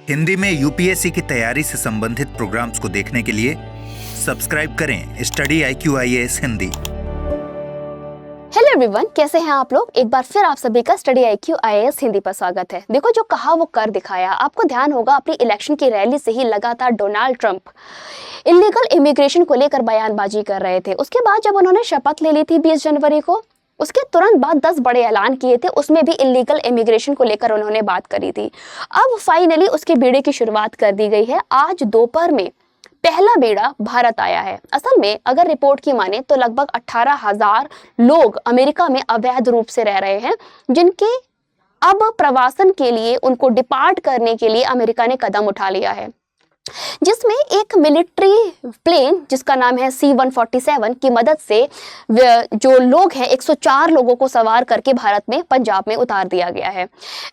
हिंदी में यूपीएससी की तैयारी से संबंधित प्रोग्राम्स को देखने के लिए सब्सक्राइब करें study IQ-IAS Hindi. Hello everyone, कैसे हैं आप लोग। एक बार फिर आप सभी का स्टडी IQ-IAS हिंदी पर स्वागत है। देखो, जो कहा वो कर दिखाया। आपको ध्यान होगा, अपनी इलेक्शन की रैली से ही लगातार डोनाल्ड ट्रंप इलीगल इमिग्रेशन को लेकर बयानबाजी कर रहे थे। उसके बाद जब उन्होंने शपथ ले ली थी 20 जनवरी को, उसके तुरंत बाद 10 बड़े ऐलान किए थे। उसमें भी इलीगल इमिग्रेशन को लेकर उन्होंने बात करी थी। अब फाइनली उसके बीड़े की शुरुआत कर दी गई है। आज दोपहर में पहला बेड़ा भारत आया है। असल में अगर रिपोर्ट की माने तो लगभग 18,000 लोग अमेरिका में अवैध रूप से रह रहे हैं, जिनके अब प्रवासन के लिए, उनको डिपार्ट करने के लिए अमेरिका ने कदम उठा लिया है, जिसमें एक मिलिट्री प्लेन जिसका नाम है C-147 की मदद से जो लोग हैं 104 लोगों को सवार करके भारत में पंजाब में उतार दिया गया है।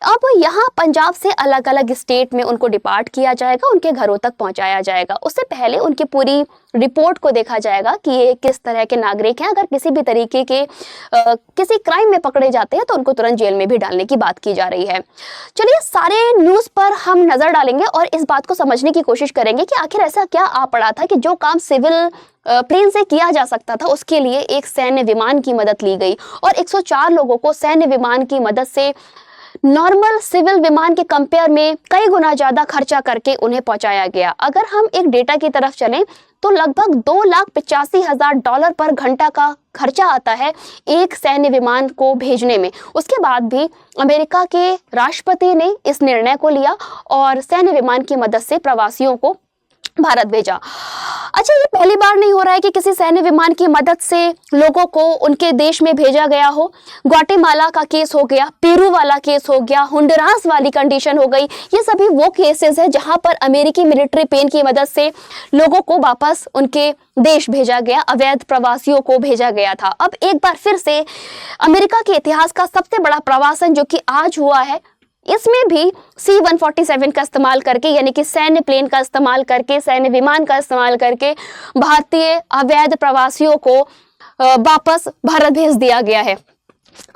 अब यहाँ पंजाब से अलग अलग स्टेट में उनको डिपार्ट किया जाएगा, उनके घरों तक पहुँचाया जाएगा। उससे पहले उनकी पूरी रिपोर्ट को देखा जाएगा कि ये किस तरह के नागरिक हैं। अगर किसी भी तरीके के किसी क्राइम में पकड़े जाते हैं तो उनको तुरंत जेल में भी डालने की बात की जा रही है। चलिए, सारे न्यूज़ पर हम नज़र डालेंगे और इस बात को समझने की कोशिश करेंगे कि आखिर ऐसा क्या आ पड़ा था कि जो काम सिविल प्लेन से किया जा सकता था, उसके लिए एक सैन्य विमान की मदद ली गई और 104 लोगों को सैन्य विमान की मदद से नॉर्मल सिविल विमान के कंपेयर में कई गुना ज्यादा खर्चा करके उन्हें पहुंचाया गया। अगर हम एक डेटा की तरफ चलें तो लगभग $2,85,000 पर घंटा का खर्चा आता है एक सैन्य विमान को भेजने में। उसके बाद भी अमेरिका के राष्ट्रपति ने इस निर्णय को लिया और सैन्य विमान की मदद से प्रवासियों को भारत भेजा। अच्छा, ये पहली बार नहीं हो रहा है कि किसी सैन्य विमान की मदद से लोगों को उनके देश में भेजा गया हो। ग्वाटेमाला का केस हो गया, पेरू वाला केस हो गया, होंडुरास वाली कंडीशन हो गई। ये सभी वो केसेस हैं जहां पर अमेरिकी मिलिट्री प्लेन की मदद से लोगों को वापस उनके देश भेजा गया, अवैध प्रवासियों को भेजा गया था। अब एक बार फिर से अमेरिका के इतिहास का सबसे बड़ा प्रवासन जो कि आज हुआ है, इसमें भी C-147 का इस्तेमाल करके, यानी कि सैन्य प्लेन का इस्तेमाल करके, सैन्य विमान का इस्तेमाल करके भारतीय अवैध प्रवासियों को वापस भारत भेज दिया गया है।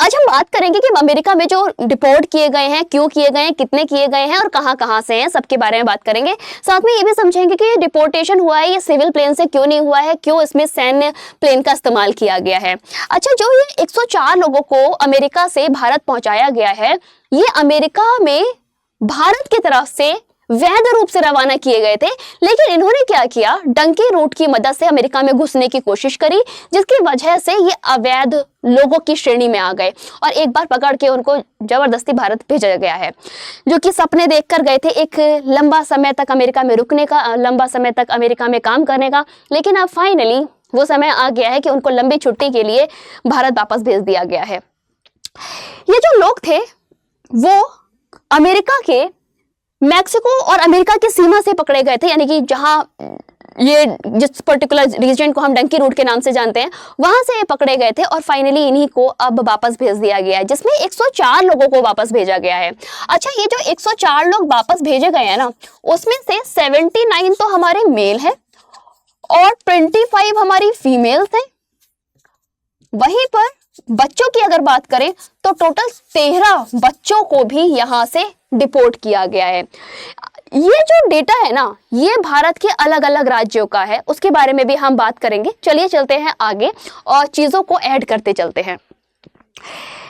आज हम बात करेंगे कि अमेरिका में जो डिपोर्ट किए गए हैं, क्यों किए गए हैं, कितने किए गए हैं और कहां से हैं, सबके बारे में बात करेंगे। साथ में ये भी समझेंगे कि ये डिपोर्टेशन हुआ है, ये सिविल प्लेन से क्यों नहीं हुआ है, क्यों इसमें सैन्य प्लेन का इस्तेमाल किया गया है। अच्छा, जो ये 104 लोगों को अमेरिका से भारत पहुंचाया गया है, ये अमेरिका में भारत की तरफ से वैध रूप से रवाना किए गए थे, लेकिन इन्होंने क्या किया, डंकी रूट की मदद से अमेरिका में घुसने की कोशिश करी, जिसकी वजह से ये अवैध लोगों की श्रेणी में आ गए और एक बार पकड़ के उनको जबरदस्ती भारत भेजा गया है। जो कि सपने देखकर गए थे एक लंबा समय तक अमेरिका में रुकने का, लंबा समय तक अमेरिका में काम करने का, लेकिन अब फाइनली वो समय आ गया है कि उनको लंबी छुट्टी के लिए भारत वापस भेज दिया गया है। ये जो लोग थे वो अमेरिका के मैक्सिको और अमेरिका की सीमा से पकड़े गए थे, यानी कि जहां ये जिस पर्टिकुलर रीजन को हम डंकी रूट के नाम से जानते हैं, वहां से ये पकड़े गए थे और फाइनली इन्हीं को अब वापस भेज दिया गया है, जिसमें 104 लोगों को वापस भेजा गया है। अच्छा, ये जो 104 लोग वापस भेजे गए हैं ना, उसमें से 79 तो हमारे मेल हैं और 25 हमारी फीमेल्स हैं। वहीं पर बच्चों की अगर बात करें तो टोटल 13 बच्चों को भी यहां से डिपोर्ट किया गया है। ये जो डेटा है ना, ये भारत के अलग अलग राज्यों का है, उसके बारे में भी हम बात करेंगे। चलिए चलते हैं आगे और चीजों को ऐड करते चलते हैं।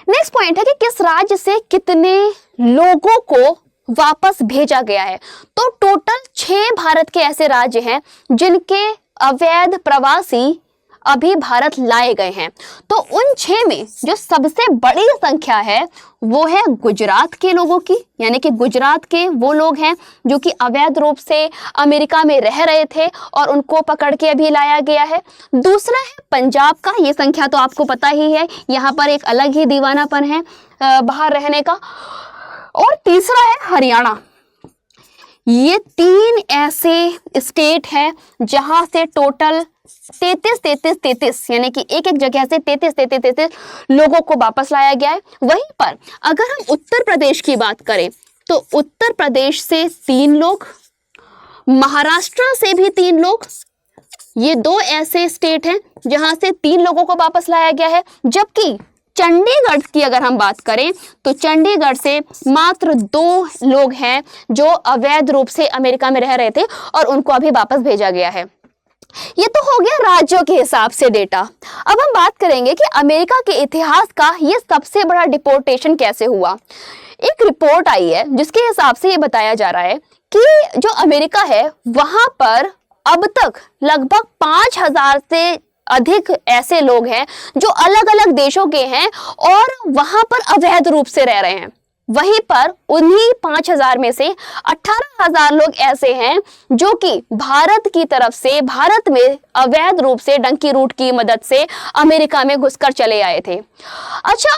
नेक्स्ट पॉइंट है कि किस राज्य से कितने लोगों को वापस भेजा गया है। तो टोटल 6 भारत के ऐसे राज्य हैं जिनके अवैध प्रवासी अभी भारत लाए गए हैं। तो उन 6 में जो सबसे बड़ी संख्या है वो है गुजरात के लोगों की, यानी कि गुजरात के वो लोग हैं जो कि अवैध रूप से अमेरिका में रह रहे थे और उनको पकड़ के अभी लाया गया है। दूसरा है पंजाब का, ये संख्या तो आपको पता ही है, यहाँ पर एक अलग ही दीवानापन है बाहर रहने का। और तीसरा है हरियाणा। ये 3 ऐसे स्टेट हैं जहां से टोटल 33 यानी कि एक एक जगह से 33 लोगों को वापस लाया गया है। वहीं पर अगर हम उत्तर प्रदेश की बात करें तो उत्तर प्रदेश से 3 लोग, महाराष्ट्र से भी 3 लोग, ये 2 ऐसे स्टेट हैं जहां से 3 लोगों को वापस लाया गया है। जबकि चंडीगढ़ की अगर हम बात करें तो चंडीगढ़ से मात्र 2 लोग हैं जो अवैध रूप से अमेरिका में रह रहे थे और उनको अभी वापस भेजा गया है। ये तो हो गया राज्यों के हिसाब से डेटा। अब हम बात करेंगे कि अमेरिका के इतिहास का ये सबसे बड़ा डिपोर्टेशन कैसे हुआ। एक रिपोर्ट आई है जिसके हिसाब से ये बताया जा रहा है कि जो अमेरिका है वहां पर अब तक लगभग 5000 से अधिक ऐसे लोग हैं जो अलग अलग देशों के हैं और वहां पर अवैध रूप से रह रहे हैं। वहीं पर उन्हीं 5000 में से 18000 लोग ऐसे हैं जो कि भारत की तरफ से भारत में अवैध रूप से डंकी रूट की मदद से अमेरिका में घुसकर चले आए थे। अच्छा,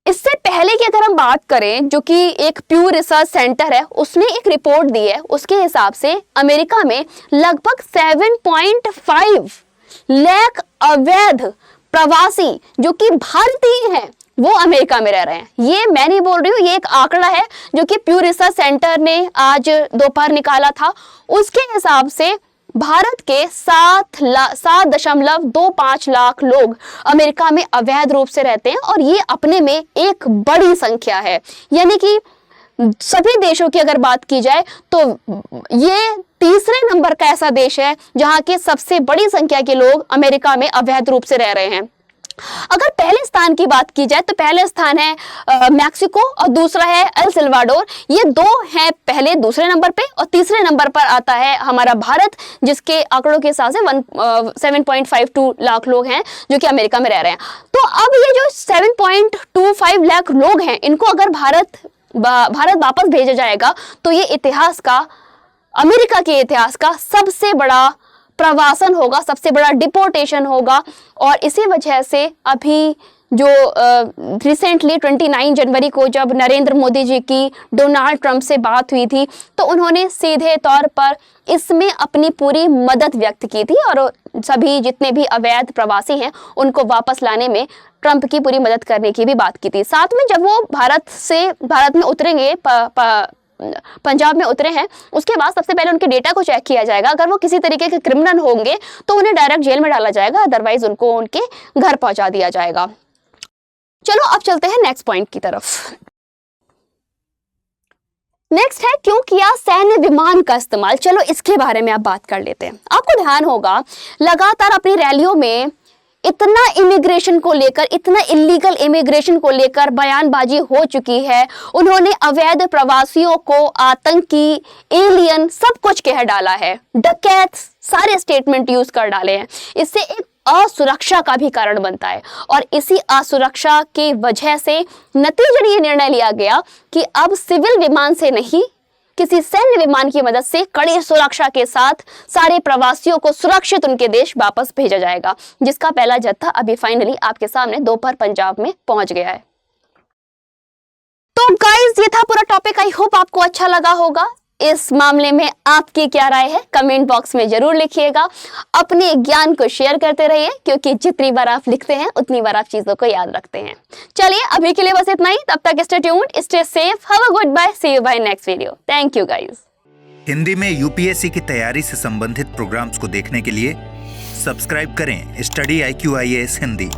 इससे पहले की अगर हम बात करें, जो कि एक प्यू रिसर्च सेंटर है उसने एक रिपोर्ट दी है, उसके हिसाब से अमेरिका में लगभग 7.5 लाख अवैध प्रवासी जो कि भारतीय हैं वो अमेरिका में रह रहे हैं। ये मैं नहीं बोल रही हूँ, ये एक आंकड़ा है जो कि प्यू रिसर्च सेंटर ने आज दोपहर निकाला था। उसके हिसाब से भारत के 7.25 लाख लोग अमेरिका में अवैध रूप से रहते हैं और ये अपने में एक बड़ी संख्या है। यानी कि सभी देशों की अगर बात की जाए तो ये तीसरे नंबर का ऐसा देश है जहां के सबसे बड़ी संख्या के लोग अमेरिका में अवैध रूप से रह रहे हैं। अगर पहले स्थान की बात की जाए तो पहले स्थान है मैक्सिको और दूसरा है एल सल्वाडोर। ये 2 हैं पहले, दूसरे नंबर पे, और तीसरे नंबर पर आता है हमारा भारत जिसके आंकड़ों के हिसाब से 7.52 लाख लोग हैं जो कि अमेरिका में रह रहे हैं। तो अब ये जो 7.25 लाख लोग हैं इनको अगर भारत वापस भेजा जाएगा तो ये इतिहास का, अमेरिका के इतिहास का सबसे बड़ा प्रवासन होगा, सबसे बड़ा डिपोर्टेशन होगा। और इसी वजह से अभी जो रिसेंटली 29 जनवरी को जब नरेंद्र मोदी जी की डोनाल्ड ट्रंप से बात हुई थी तो उन्होंने सीधे तौर पर इसमें अपनी पूरी मदद व्यक्त की थी और सभी जितने भी अवैध प्रवासी हैं उनको वापस लाने में ट्रंप की पूरी मदद करने की भी बात की थी। साथ में जब वो भारत में उतरेंगे, पंजाब में उतरे हैं, उसके बाद सबसे पहले उनके डेटा को चेक किया जाएगा। अगर वो किसी तरीके के क्रिमिनल होंगे तो उन्हें डायरेक्ट जेल में डाला जाएगा, अदरवाइज उनको उनके घर पहुंचा दिया जाएगा। चलो अब चलते हैं नेक्स्ट पॉइंट की तरफ। नेक्स्ट है क्यों किया सैन्य विमान का इस्तेमाल। चलो इसके बारे में आप बात कर लेते हैं। आपको ध्यान होगा लगातार अपनी रैलियों में इतना इमिग्रेशन को लेकर, इतना इलीगल इमिग्रेशन को लेकर बयानबाजी हो चुकी है। उन्होंने अवैध प्रवासियों को आतंकी, एलियन सब कुछ कह डाला है, डकैत सारे स्टेटमेंट यूज कर डाले हैं। इससे एक असुरक्षा का भी कारण बनता है और इसी असुरक्षा की वजह से नतीजतन ये निर्णय लिया गया कि अब सिविल विमान से नहीं, किसी सैन्य विमान की मदद से कड़ी सुरक्षा के साथ सारे प्रवासियों को सुरक्षित उनके देश वापस भेजा जाएगा, जिसका पहला जत्था अभी फाइनली आपके सामने दोपहर पंजाब में पहुंच गया है। तो गाइस ये था पूरा टॉपिक। आई होप आपको अच्छा लगा होगा। इस मामले में आपकी क्या राय है कमेंट बॉक्स में जरूर लिखिएगा। अपने ज्ञान को शेयर करते रहिए क्योंकि जितनी बार आप लिखते हैं उतनी बार आप चीजों को याद रखते हैं। चलिए अभी के लिए बस इतना ही। तब तक stay tuned, stay safe, have a goodbye, see you bye next video. Thank you guys. Hindi में यूपीएससी की तैयारी से संबंधित प्रोग्राम्स को देखने के लिए सब्सक्राइब करें स्टडी IQ IAS हिंदी।